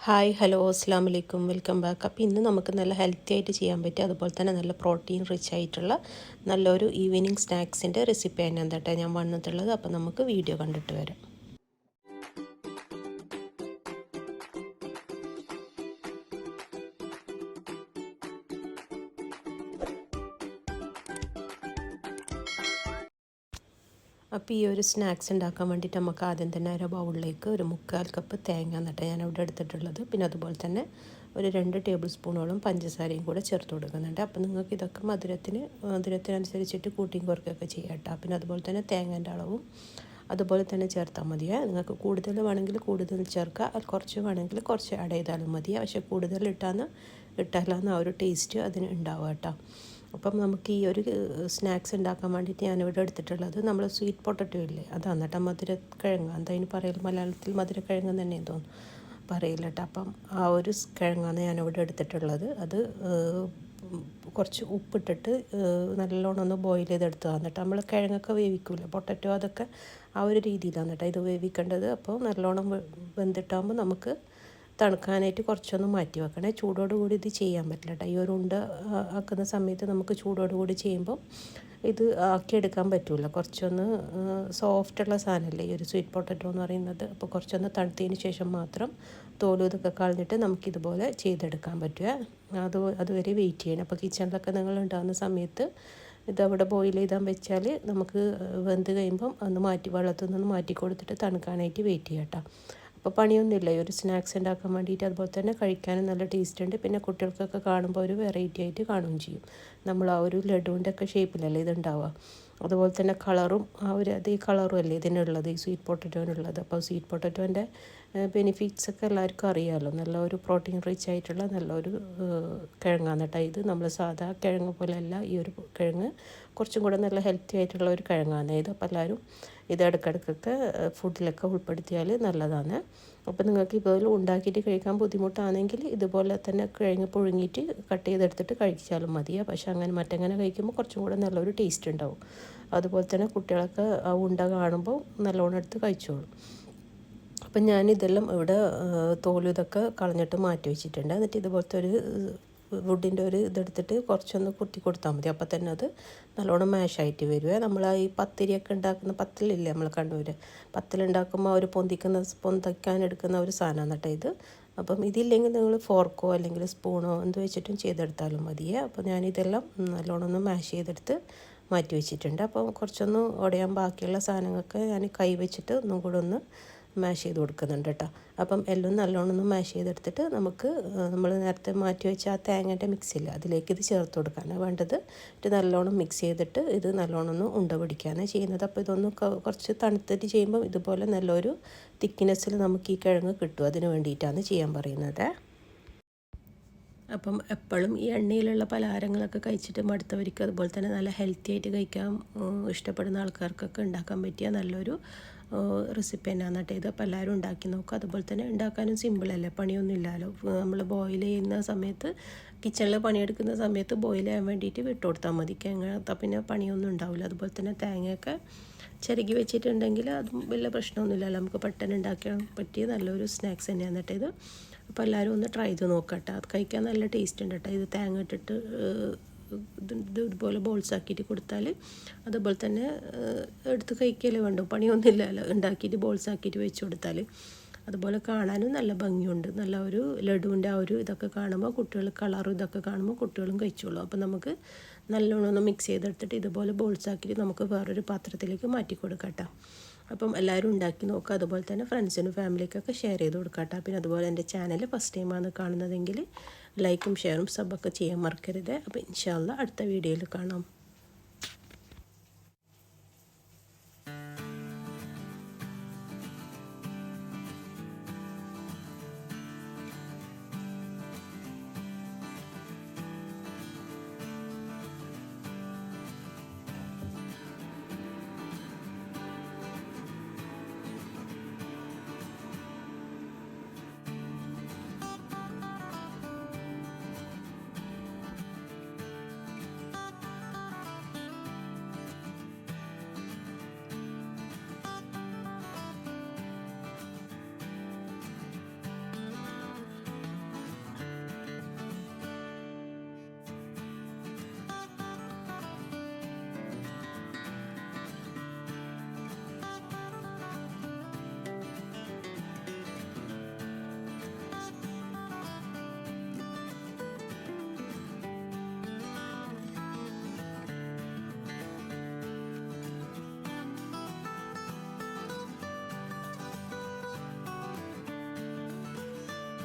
Hi hello അസ്സാം വലൈക്കും welcome back. അപ്പോൾ ഇന്ന് നമുക്ക് നല്ല ഹെൽത്തി ആയിട്ട് ചെയ്യാൻ പറ്റും, അതുപോലെ തന്നെ നല്ല പ്രോട്ടീൻ റിച്ച് ആയിട്ടുള്ള നല്ലൊരു ഈവനിങ് സ്നാക്സിൻ്റെ റെസിപ്പി തന്നെ എന്താട്ടെ ഞാൻ വന്നിട്ടുള്ളത്. അപ്പോൾ നമുക്ക് വീഡിയോ കണ്ടിട്ട് വരാം. അപ്പോൾ ഈ ഒരു സ്നാക്സ് ഉണ്ടാക്കാൻ വേണ്ടിയിട്ട് നമുക്ക് ആദ്യം തന്നെ ഒരു ബൗളിലേക്ക് ഒരു 3/4 കപ്പ് തേങ്ങ എന്നിട്ട് ഞാൻ ഇവിടെ എടുത്തിട്ടുള്ളത്. പിന്നെ അതുപോലെ തന്നെ ഒരു 2 ടേബിൾ സ്പൂണോളം പഞ്ചസാരയും കൂടെ ചേർത്ത് കൊടുക്കുന്നുണ്ട്. അപ്പോൾ നിങ്ങൾക്ക് ഇതൊക്കെ മധുരത്തിനനുസരിച്ചിട്ട് കൂട്ടിയും കുറയ്ക്കുകയൊക്കെ ചെയ്യാം കേട്ടോ. പിന്നെ അതുപോലെ തന്നെ തേങ്ങേൻ്റെ അളവും അതുപോലെ തന്നെ ചേർത്താൽ മതിയേ. നിങ്ങൾക്ക് കൂടുതൽ വേണമെങ്കിൽ കൂടുതൽ ചേർക്കുക, കുറച്ച് വേണമെങ്കിൽ കുറച്ച് ആഡ് ചെയ്താലും മതിയേ. പക്ഷേ കൂടുതൽ ഇട്ടാലാണ് ആ ഒരു ടേസ്റ്റ് അതിന് ഉണ്ടാവുക കേട്ടോ. അപ്പം നമുക്ക് ഈ ഒരു സ്നാക്സ് ഉണ്ടാക്കാൻ വേണ്ടിയിട്ട് ഞാനിവിടെ എടുത്തിട്ടുള്ളത് നമ്മൾ സ്വീറ്റ് പൊട്ടറ്റോ ഇല്ലേ, അതാണ് കേട്ടോ. മധുരക്കിഴങ്ങ് എന്താ പറയൽ, മലയാളത്തിൽ മധുരക്കിഴങ്ങ് തന്നെ തോന്നുന്നു പറയില്ല കേട്ടോ. അപ്പം ആ ഒരു കിഴങ്ങാണ് ഞാനിവിടെ എടുത്തിട്ടുള്ളത്. അത് കുറച്ച് ഉപ്പിട്ടിട്ട് നല്ലോണം ഒന്ന് ബോയിൽ ചെയ്തെടുത്തതാണ് കേട്ടോ. നമ്മൾ കിഴങ്ങൊക്കെ വേവിക്കൂല, പൊട്ടറ്റോ അതൊക്കെ ആ ഒരു രീതിയിലാണ് കേട്ടോ ഇത് വേവിക്കേണ്ടത്. അപ്പോൾ നല്ലോണം വെന്തിട്ടാകുമ്പോൾ നമുക്ക് തണുക്കാനായിട്ട് കുറച്ചൊന്ന് മാറ്റി വെക്കണേ. ചൂടോട് കൂടി ഇത് ചെയ്യാൻ പറ്റില്ല കേട്ടോ. ഈ ഒരു ഉണ്ട ആക്കുന്ന സമയത്ത് നമുക്ക് ചൂടോട് കൂടി ചെയ്യുമ്പം ഇത് ആക്കിയെടുക്കാൻ പറ്റില്ല. കുറച്ചൊന്ന് സോഫ്റ്റുള്ള സാധനമല്ലേ ഈ ഒരു സ്വീറ്റ് പൊട്ടറ്റോ എന്ന് പറയുന്നത്. അപ്പോൾ കുറച്ചൊന്ന് തണുത്തതിന് ശേഷം മാത്രം തോലും ഇതൊക്കെ കളഞ്ഞിട്ട് നമുക്കിതുപോലെ ചെയ്തെടുക്കാൻ പറ്റുക. അതുവരെ വെയിറ്റ് ചെയ്യണം. അപ്പോൾ കിച്ചണിലൊക്കെ നിങ്ങൾ ഉണ്ടാകുന്ന സമയത്ത് ഇതവിടെ ബോയിൽ ചെയ്താൽ വെച്ചാൽ നമുക്ക് വെന്ത് കഴിയുമ്പം ഒന്ന് വെള്ളത്തിൽ നിന്ന് മാറ്റി കൊടുത്തിട്ട് തണുക്കാനായിട്ട് വെയിറ്റ് ചെയ്യാം കേട്ടോ. അപ്പോൾ പണിയൊന്നുമില്ല ഈ ഒരു സ്നാക്സ് ഉണ്ടാക്കാൻ വേണ്ടിയിട്ട്. അതുപോലെ തന്നെ കഴിക്കാനും നല്ല ടേസ്റ്റ് ഉണ്ട്. പിന്നെ കുട്ടികൾക്കൊക്കെ കാണുമ്പോൾ ഒരു വെറൈറ്റി ആയിട്ട് കാണുകയും ചെയ്യും. നമ്മൾ ആ ഒരു ലഡുവിൻ്റെ ഒക്കെ ഷേപ്പിലല്ലേ ഇതുണ്ടാവുക. അതുപോലെ തന്നെ കളറും അതേ കളറും അല്ലേ ഇതിനുള്ളത്, ഈ സ്വീറ്റ് പൊട്ടറ്റോനുള്ളത്. അപ്പോൾ സ്വീറ്റ് പൊട്ടറ്റോൻ്റെ ബെനിഫിറ്റ്സ് ഒക്കെ എല്ലാവർക്കും അറിയാമല്ലോ. നല്ല ഒരു പ്രോട്ടീൻ റിച്ച് ആയിട്ടുള്ള നല്ലൊരു കിഴങ്ങാണ് കേട്ടോ ഇത്. നമ്മൾ സാധാ കിഴങ്ങ് പോലെയല്ല ഈ ഒരു കിഴങ്ങ്, കുറച്ചും കൂടെ നല്ല ഹെൽത്തി ആയിട്ടുള്ള ഒരു കിഴങ്ങാണ് ഇത്. അപ്പോൾ എല്ലാവരും ഇത് ഇടയ്ക്കിടയ്ക്കൊക്കെ ഫുഡിലൊക്കെ ഉൾപ്പെടുത്തിയാൽ നല്ലതാണ്. അപ്പോൾ നിങ്ങൾക്ക് ഇതുപോലെ ഉണ്ടാക്കിയിട്ട് കഴിക്കാൻ ബുദ്ധിമുട്ടാണെങ്കിൽ ഇതുപോലെ തന്നെ കിഴങ്ങ് പുഴുങ്ങിയിട്ട് കട്ട് ചെയ്തെടുത്തിട്ട് കഴിച്ചാലും മതിയാണ്. പക്ഷേ മറ്റങ്ങനെ കഴിക്കുമ്പോൾ കുറച്ചും കൂടെ നല്ലൊരു ടേസ്റ്റ് ഉണ്ടാവും. അതുപോലെ തന്നെ കുട്ടികളൊക്കെ ആ ഉണ്ട കാണുമ്പോൾ നല്ലോണം എടുത്ത് കഴിച്ചോളും. അപ്പം ഞാനിതെല്ലാം ഇവിടെ തോലും ഇതൊക്കെ കളഞ്ഞിട്ട് മാറ്റി വെച്ചിട്ടുണ്ട്. എന്നിട്ട് ഇതുപോലത്തെ ഒരു വുഡിൻ്റെ ഒരു ഇതെടുത്തിട്ട് കുറച്ചൊന്ന് കുത്തി കൊടുത്താൽ മതി. അപ്പോൾ തന്നെ അത് നല്ലോണം മാഷായിട്ട് വരുവേ. നമ്മൾ ഈ പത്തിരിയൊക്കെ ഉണ്ടാക്കുന്ന പത്തലില്ലേ നമ്മൾ കണ്ണൂർ പത്തലുണ്ടാക്കുമ്പോൾ അവർ പൊന്തിക്കാൻ എടുക്കുന്ന ഒരു സാധനമാണ് കേട്ടോ ഇത്. അപ്പം ഇതില്ലെങ്കിൽ നിങ്ങൾ ഫോർക്കോ അല്ലെങ്കിൽ സ്പൂണോ എന്ത് വെച്ചിട്ടും ചെയ്തെടുത്താലും മതിയേ. അപ്പോൾ ഞാനിതെല്ലാം നല്ലോണം ഒന്ന് മാഷ് ചെയ്തെടുത്ത് മാറ്റി വെച്ചിട്ടുണ്ട്. അപ്പം കുറച്ചൊന്ന് ഉടയാൻ ബാക്കിയുള്ള സാധനങ്ങൾക്ക് ഞാൻ കൈ വെച്ചിട്ട് ഒന്നും കൂടെ ഒന്ന് മാഷ് ചെയ്ത് കൊടുക്കുന്നുണ്ട് കേട്ടോ. അപ്പം എല്ലാം നല്ലോണം ഒന്ന് മാഷ് ചെയ്തെടുത്തിട്ട് നമുക്ക് നമ്മൾ നേരത്തെ മാറ്റി വെച്ച ആ തേങ്ങേൻ്റെ മിക്സില്ല അതിലേക്ക് ഇത് ചേർത്ത് കൊടുക്കാനാണ് വേണ്ടത്. ഇത് നല്ലോണം മിക്സ് ചെയ്തിട്ട് ഇത് നല്ലോണം ഒന്ന് ഉണ്ട പിടിക്കാനാണ് ചെയ്യുന്നത്. അപ്പോൾ ഇതൊന്ന് കുറച്ച് തണുത്തിട്ട് ചെയ്യുമ്പോൾ ഇതുപോലെ നല്ലൊരു തിക്നെസ്സിൽ നമുക്ക് ഈ കിഴങ്ങ് കിട്ടും. അതിന് വേണ്ടിയിട്ടാണ് ചെയ്യാൻ പറയുന്നത്. അപ്പം എപ്പോഴും ഈ എണ്ണയിലുള്ള പലഹാരങ്ങളൊക്കെ കഴിച്ചിട്ട് മടുത്തവർക്ക് അതുപോലെ തന്നെ നല്ല ഹെൽത്തി ആയിട്ട് കഴിക്കാൻ ഇഷ്ടപ്പെടുന്ന ആൾക്കാർക്കൊക്കെ ഉണ്ടാക്കാൻ പറ്റിയ നല്ലൊരു റെസിപ്പി തന്നെയാണ് കേട്ടോ ഇത്. അപ്പോൾ എല്ലാവരും ഉണ്ടാക്കി നോക്കുക. അതുപോലെ തന്നെ ഉണ്ടാക്കാനും സിമ്പിളല്ലേ, പണിയൊന്നും ഇല്ലല്ലോ. നമ്മൾ ബോയിൽ ചെയ്യുന്ന സമയത്ത് കിച്ചണിൽ പണിയെടുക്കുന്ന സമയത്ത് ബോയിൽ ചെയ്യാൻ വേണ്ടിയിട്ട് വിട്ട് കൊടുത്താൽ മതി. കിഴങ്ങ് പിന്നെ പണിയൊന്നും ഉണ്ടാവില്ല. അതുപോലെ തന്നെ തേങ്ങയൊക്കെ ചിരകി വെച്ചിട്ടുണ്ടെങ്കിൽ അതും വലിയ പ്രശ്നമൊന്നുമില്ലല്ലോ. നമുക്ക് പെട്ടെന്ന് ഉണ്ടാക്കാൻ പറ്റിയ നല്ലൊരു സ്നാക്സ് തന്നെയാണ് കേട്ടോ ഇത്. അപ്പോൾ എല്ലാവരും ഒന്ന് ട്രൈ ചെയ്ത് നോക്കട്ടെ. അത് കഴിക്കാൻ നല്ല ടേസ്റ്റ് ഉണ്ട് കേട്ടോ. ഇത് തേങ്ങ ഇട്ടിട്ട് ഇതുപോലെ ബോൾസ് ആക്കിയിട്ട് കൊടുത്താൽ അതുപോലെ തന്നെ എടുത്ത് കഴിക്കലേ വേണ്ടു, പണിയൊന്നുമില്ലല്ലോ. ഉണ്ടാക്കിയിട്ട് ബോൾസ് ആക്കിയിട്ട് വെച്ച് കൊടുത്താൽ അതുപോലെ കാണാനും നല്ല ഭംഗിയുണ്ട്. നല്ല ഒരു ലഡുവിൻ്റെ ആ ഒരു ഇതൊക്കെ കാണുമ്പോൾ കുട്ടികൾ കളറും ഇതൊക്കെ കാണുമ്പോൾ കുട്ടികളും കഴിച്ചോളൂ. അപ്പോൾ നമുക്ക് നല്ലോണം ഒന്ന് മിക്സ് ചെയ്തെടുത്തിട്ട് ഇതുപോലെ ബോൾസ് ആക്കിയിട്ട് നമുക്ക് വേറൊരു പാത്രത്തിലേക്ക് മാറ്റി കൊടുക്കട്ടോ. അപ്പം എല്ലാവരും ഉണ്ടാക്കി നോക്കുക. അതുപോലെ തന്നെ ഫ്രണ്ട്സിനും ഫാമിലിക്കൊക്കെ ഷെയർ ചെയ്ത് കൊടുക്കട്ടോ. പിന്നെ അതുപോലെ എൻ്റെ ചാനൽ ഫസ്റ്റ് ടൈമാണ് കാണുന്നതെങ്കിൽ ലൈക്കും ഷെയറും സബൊക്കെ ചെയ്യാൻ മറക്കരുത്. അപ്പോൾ ഇൻഷാ അല്ലാഹ് അടുത്ത വീഡിയോയിൽ കാണാം.